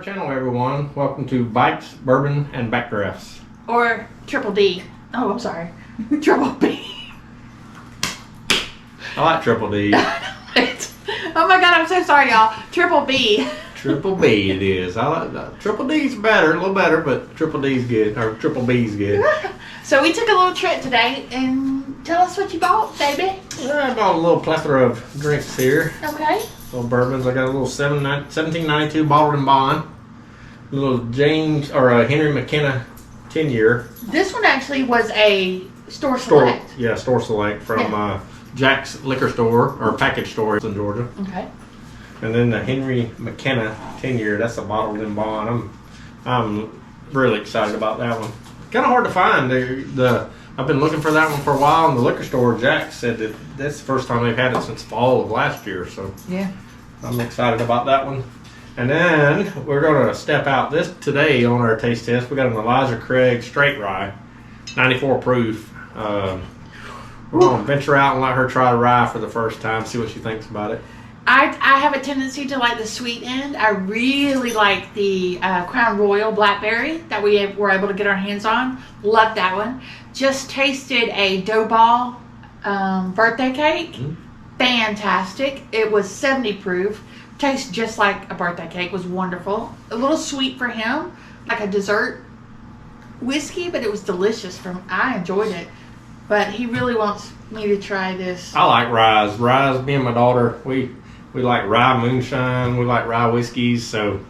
our channel, everyone. Welcome to Bikes, Bourbon, and Backdrafts. Or Triple D. Oh, I'm sorry. Triple B. I like Triple D. Oh my god, I'm so sorry, y'all. Triple B. Triple B it is. I like Triple D's better, a little better, but Triple D's good, or Triple B's good. So we took a little trip today, and tell us what you bought, baby. I bought a little plethora of drinks here. Okay. Little bourbons. I got a little 1792 bottled in bond. A little James or a Henry McKenna 10-year. This one actually was a store select. Yeah, store select from Jack's Liquor Store or Package Store in Georgia. Okay. And then the Henry McKenna 10-year. That's a bottled in bond. I'm really excited about that one. Kind of hard to find. I've been looking for that one for a while, and the liquor store, Jack, said that that's the first time they've had it since fall of last year. So yeah, I'm excited about that one. And then we're going to step out this today on our taste test. We got an Elijah Craig straight rye, 94 proof. We're going to venture out and let her try the rye for the first time, see what she thinks about it. I have a tendency to like the sweet end. I really like the Crown Royal Blackberry that we were able to get our hands on. Love that one. Just tasted a dough ball birthday cake. Fantastic. It was 70 proof. Tastes just like a birthday cake. Was wonderful. A little sweet for him, like a dessert whiskey, but it was delicious. I enjoyed it. But he really wants me to try this. I like ryes. Ryes, me and my daughter, we like rye moonshine. We like rye whiskeys, so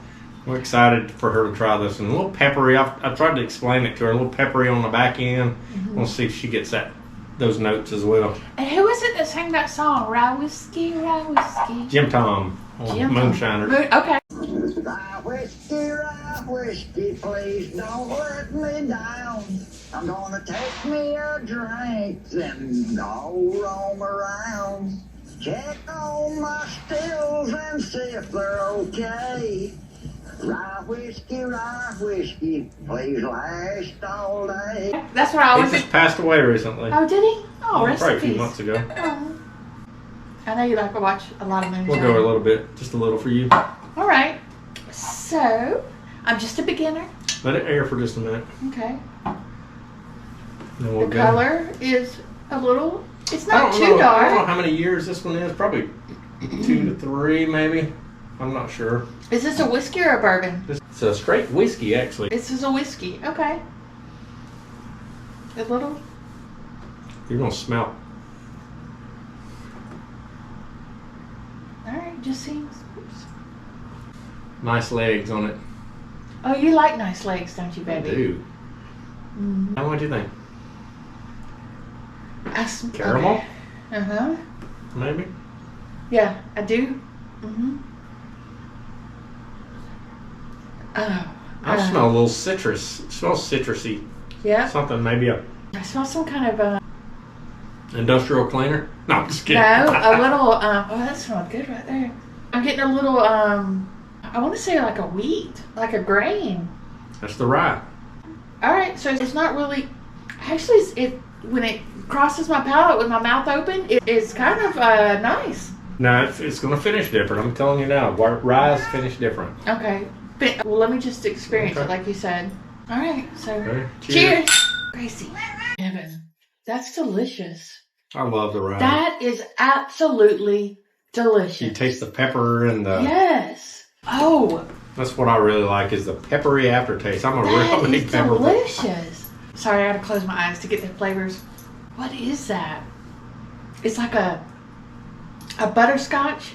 we're excited for her to try this. And a little peppery. I tried to explain it to her. A little peppery on the back end. We'll see if she gets those notes as well. And who is it that sang that song? Rye whiskey, rye whiskey. Jim Tom on Moonshiners. Okay. Rye whiskey, please don't let me down. I'm gonna take me a drink, then I'll roam around. Check on my stills and see if they're okay. Rye whiskey, please last all day. That's what I always. He just passed away recently. Oh, did he? Oh, rest probably in a few peace. months ago. Oh. I know you like to watch a lot of movies. We'll go a little bit, just a little for you. All right. So, I'm just a beginner. Let it air for just a minute. Okay. Then we'll The go. color is a little. It's I not don't too know. I don't know dark. how many years this one is. Probably 2 to 3, maybe. I'm not sure. Is this a whiskey or a bourbon? It's a straight whiskey, actually. This is a whiskey. Okay. A little. You're gonna smell. All right. Just seems. Oops. Nice legs on it. Oh, you like nice legs, don't you, baby? I do. Mm-hmm. How much do you think? Caramel? Okay. Uh-huh. Maybe. Yeah, I do. Mm-hmm. Oh. I smell a little citrus. It smells citrusy. Yeah. Something, maybe I smell some kind of industrial cleaner. No, I'm just kidding. no, a little. Oh, that smells good right there. I'm getting a little. I want to say like a wheat, like a grain. That's the rye. All right, so it's not really. Actually, when it crosses my palate with my mouth open, it's kind of nice. No, it's going to finish different. I'm telling you now. Rye's finish different. Okay. Well, let me just experience it like you said. All right, so Okay. cheers. Gracie. Evan, that's delicious. I love the rye. That is absolutely delicious. You taste the pepper and the... Yes. Oh, That's what I really like is the peppery aftertaste. I'm a that real big is pepper. delicious. Sorry, I gotta close my eyes to get the flavors. What is that? It's like a butterscotch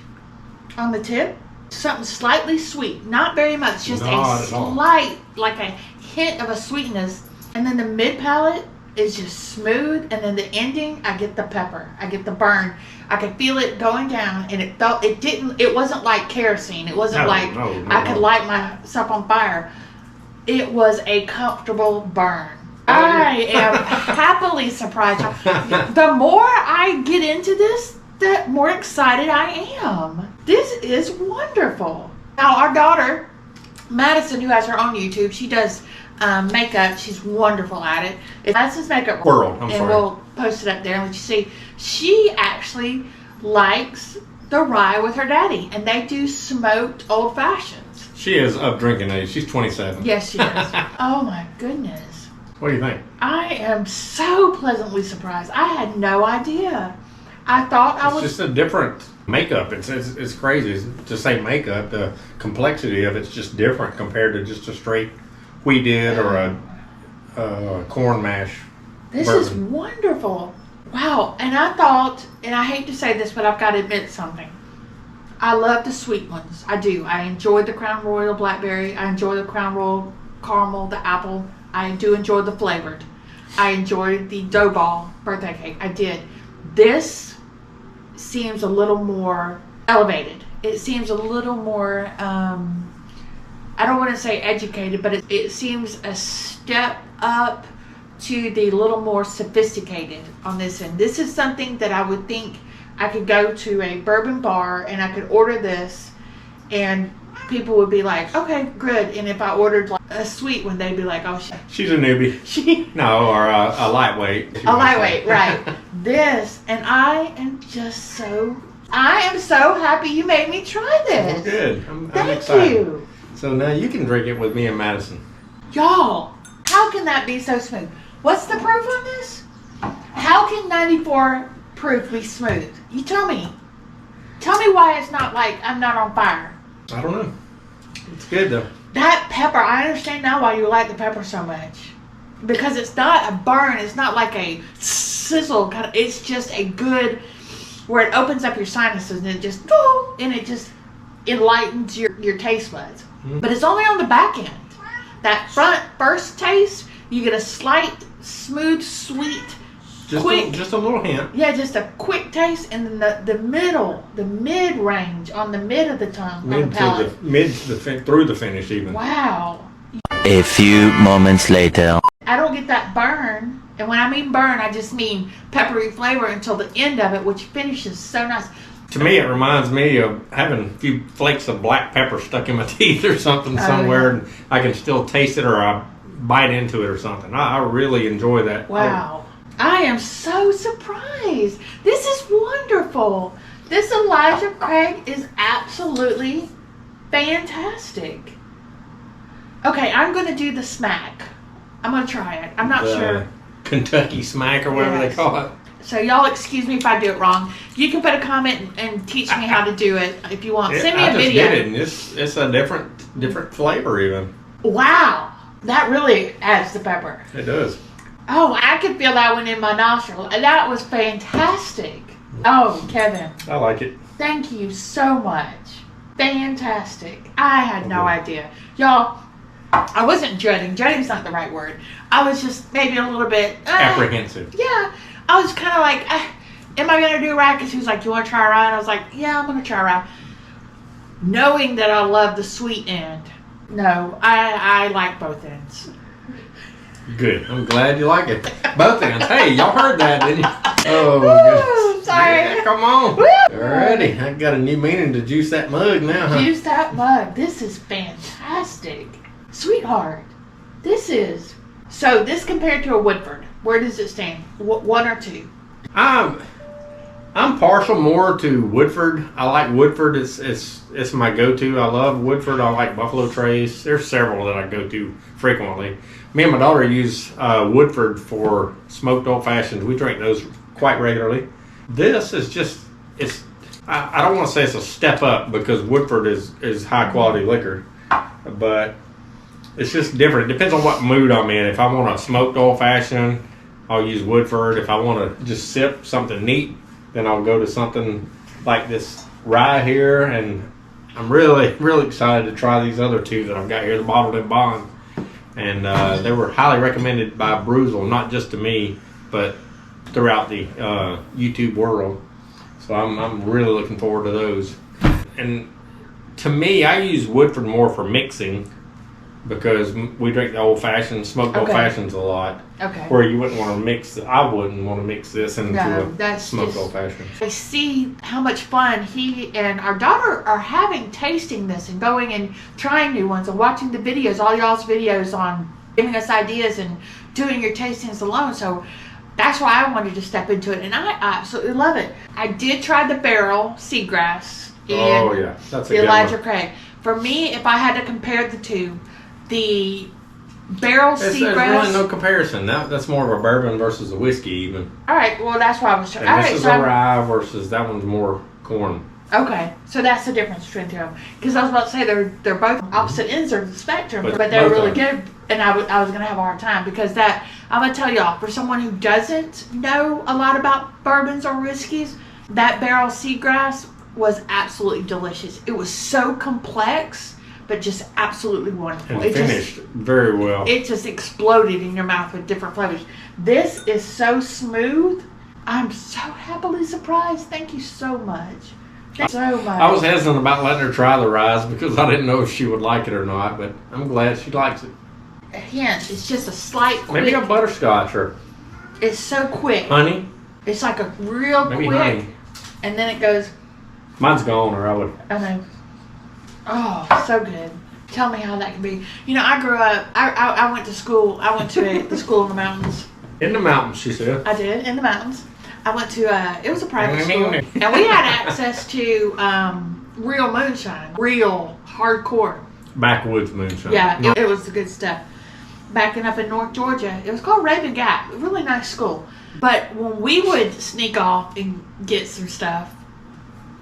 on the tip. Something slightly sweet, not very much, just Not a at all. slight, like a hint of a sweetness. And then the mid palate is just smooth, and then the ending, I get the pepper, I get the burn. I could feel it going down, and it wasn't like kerosene. It wasn't No, like no, I could light myself on fire. It was a comfortable burn. Oh, I am happily surprised. The more I get into this, the more excited I am. This is wonderful. Now, our daughter, Madison, who has her own YouTube, she does makeup. She's wonderful at it. It's Madison's Makeup World. I'm and sorry. we'll post it up there and let you see. She actually likes the rye with her daddy, and they do smoked old fashions. She is of drinking age. She's 27. Yes, she is. Oh my goodness. What do you think? I am so pleasantly surprised. I had no idea. I thought I It's was. just a different makeup. It's crazy to say makeup. The complexity of it's just different compared to just a straight wheated or a corn mash. This bourbon. is wonderful. Wow. And I thought, and I hate to say this, but I've got to admit something. I love the sweet ones. I do. I enjoyed the Crown Royal Blackberry. I enjoy the Crown Royal Caramel, the apple. I do enjoy the flavored. I enjoyed the dough ball birthday cake. I did. This seems a little more elevated. It seems a little more, I don't want to say educated, but it seems a step up to the little more sophisticated on this end. This is something that I would think I could go to a bourbon bar and I could order this and people would be like, okay, good. And if I ordered like a sweet one, they'd be like, oh, She's a newbie. No, or a lightweight. a lightweight, right. This, and I am so happy you made me try Well, this. good. I'm Thank excited. you. So now you can drink it with me and Madison. Y'all, how can that be so smooth? What's the proof on this? How can 94 proof be smooth? You tell me. Tell me why it's not like I'm not on fire. I don't know. It's good though. That pepper, I understand now why you like the pepper so much. Because it's not a burn, it's not like a sizzle, kind of, it's just a good, where it opens up your sinuses and it just, and it just enlightens your taste buds. But it's only on the back end. That first taste, you get a slight, smooth, sweet, quick. Just a little hint. Yeah, just a quick taste, and then the mid range on the mid of the tongue, on the palate. Through the finish even. Wow. A few moments later. I don't get that burn, and when I mean burn, I just mean peppery flavor until the end of it, which finishes so nice. To me, it reminds me of having a few flakes of black pepper stuck in my teeth or something somewhere, and I can still taste it or I bite into it or something. I really enjoy that. Wow. I am so surprised. This is wonderful. This Elijah Craig is absolutely fantastic. Okay, I'm going to do the smack. I'm going to try it. I'm not sure. Kentucky Smack or whatever Yes. they call it. So y'all excuse me if I do it wrong. You can put a comment and teach me how to do it if you want. Send me I a just video. did it, and it's a different flavor even. Wow. That really adds the pepper. It does. Oh, I could feel that one in my nostril. That was fantastic. Oh, Kevin, I like it. thank you so much. Fantastic. I had no idea. Y'all, I wasn't dreading. Dreading's not the right word. I was just maybe a little bit... Apprehensive. Yeah. I was kind of like, am I going to do right? Because he was like, you want to try rye? And I was like, yeah, I'm going to try rye. Knowing that I love the sweet end. No, I like both ends. Good. I'm glad you like it. Both ends. Hey, y'all heard that, didn't you? Oh, Woo, goodness. sorry. Yeah, come on. Woo. Alrighty. I got a new meaning to juice that mug now, huh? Use that mug. This is fantastic. Sweetheart, this is... So this compared to a Woodford, where does it stand? One or two? I'm partial more to Woodford. I like Woodford. It's my go-to. I love Woodford. I like Buffalo Trace. There's several that I go to frequently. Me and my daughter use Woodford for smoked old fashions. We drink those quite regularly. This is just I don't want to say it's a step up because Woodford is high quality liquor, but it's just different. It depends on what mood I'm in. If I want a smoked old fashioned, I'll use Woodford. If I want to just sip something neat, then I'll go to something like this rye here. And I'm really, really excited to try these other two that I've got here, the Bottled in Bond. And they were highly recommended by Bruzel, not just to me, but throughout the YouTube world. So I'm really looking forward to those. And to me, I use Woodford more for mixing because we drink the old-fashioned, smoked old-fashions a lot. Okay. Where you wouldn't want to mix, I wouldn't want to mix this into No, a that's smoked just- old-fashioned. I see how much fun he and our daughter are having tasting this and going and trying new ones and watching the videos, all y'all's videos on giving us ideas and doing your tastings alone. So that's why I wanted to step into it, and I absolutely love it. I did try the barrel seagrass. Oh, yeah. That's a the good Elijah one. Craig. For me, if I had to compare the two, the barrel There's Seagrass. really no comparison. That's more of a bourbon versus a whiskey even. All right, well that's why I was trying. All And this right, is so a rye versus that one's more corn. okay, so that's the difference between the two of them. Because I was about to say they're both opposite ends of the spectrum, But but they're both really are. good. And I was gonna have a hard time because that I'm gonna tell y'all, for someone who doesn't know a lot about bourbons or whiskeys, that barrel Seagrass was absolutely delicious. It was so complex, but just absolutely wonderful. And finished very well. It just exploded in your mouth with different flavors. This is so smooth. I'm so happily surprised. Thank you so much. Thank you so much. I was hesitant about letting her try the rye because I didn't know if she would like it or not, but I'm glad she likes it. A hint. It's just a slight quick. Maybe a butterscotch or It's so quick. honey. It's like a real Maybe quick. honey. And then it goes, Mine's gone, or I would. I know. Oh, so good. Tell me how that can be. You know, I grew up, I went to school. I went to the school in the mountains. In the mountains, she said. I did, in the mountains. I went to, it was a private school. And we had access to real moonshine. Real hardcore. Backwoods moonshine. Yeah, No, it was the good stuff. Backing up in North Georgia, it was called Raven Gap. A really nice school. But when we would sneak off and get some stuff,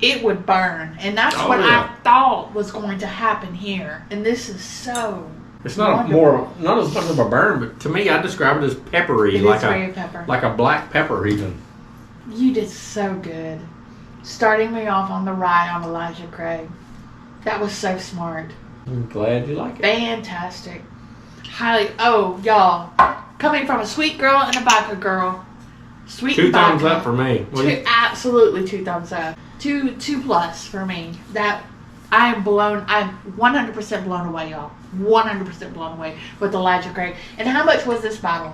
it would burn. And that's Oh, what yeah. I thought was going to happen here. And this is so it's not not as much of a burn, but to me, I describe it as peppery, It like is very pepper. like a black pepper even. You did so good. Starting me off on the ride on Elijah Craig. That was so smart. I'm glad you like it. Fantastic. Highly, oh, y'all. Coming from a sweet girl and a vodka girl. Sweet Two thumbs vodka. up for me. What do you- Absolutely 2 thumbs up. Two plus for me. That I'm 100% blown away, y'all. 100% blown away with Elijah Craig. And how much was this bottle?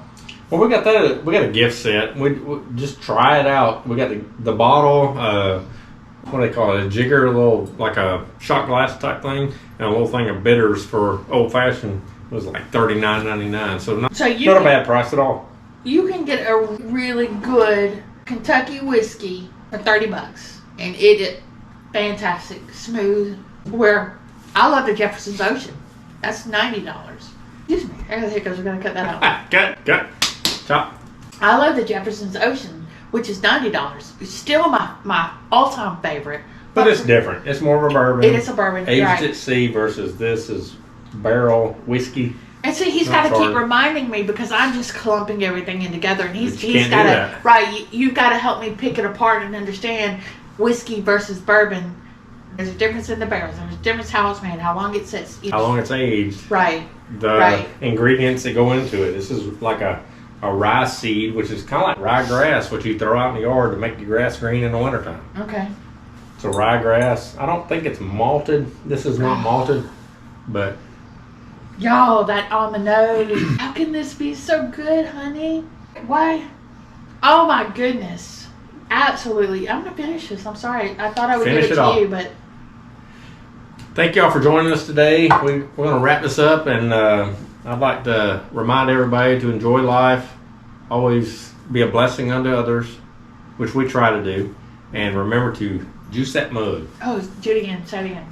Well, we got that. We got a gift set. We just try it out. We got the bottle. What do they call it? A jigger, a little like a shot glass type thing, and a little thing of bitters for old fashioned. It was like $39.99. So not So you a can, bad price at all. you can get a really good Kentucky whiskey for $30, and it is fantastic, smooth. Where I love the Jefferson's Ocean. That's $90. Excuse me, I got the hiccups. We're gonna cut that out. Cut. Chop. I love the Jefferson's Ocean, which is $90. It's still my all-time favorite. But it's different. It's more of a bourbon. It is a bourbon, Aged right? at sea versus this is barrel whiskey. And see, he's Not got to keep sorry. reminding me because I'm just clumping everything in together, and But he's you can't got do to that. right. You got to help me pick it apart and understand whiskey versus bourbon. There's a difference in the barrels. There's a difference how it's made, how long it sits. How long it's aged. Right. The Right. ingredients that go into it. This is like a rye seed, which is kind of like rye grass, which you throw out in the yard to make your grass green in the wintertime. Okay. So rye grass. I don't think it's malted. This is not malted, but Y'all, that on the nose. How can this be so good, honey? Why? Oh my goodness. Absolutely. I'm gonna finish this. I'm sorry. I thought I would Finish give it it to off. you, but thank y'all for joining us today. We're going to wrap this up, and I'd like to remind everybody to enjoy life, always be a blessing unto others, which we try to do, and remember to juice that mug. oh, do it again. Say it again.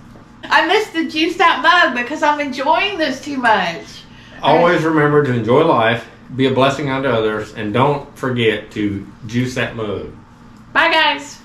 I missed the juice that mug because I'm enjoying this too much. Always remember to enjoy life, be a blessing unto others, and don't forget to juice that mug. Bye, guys.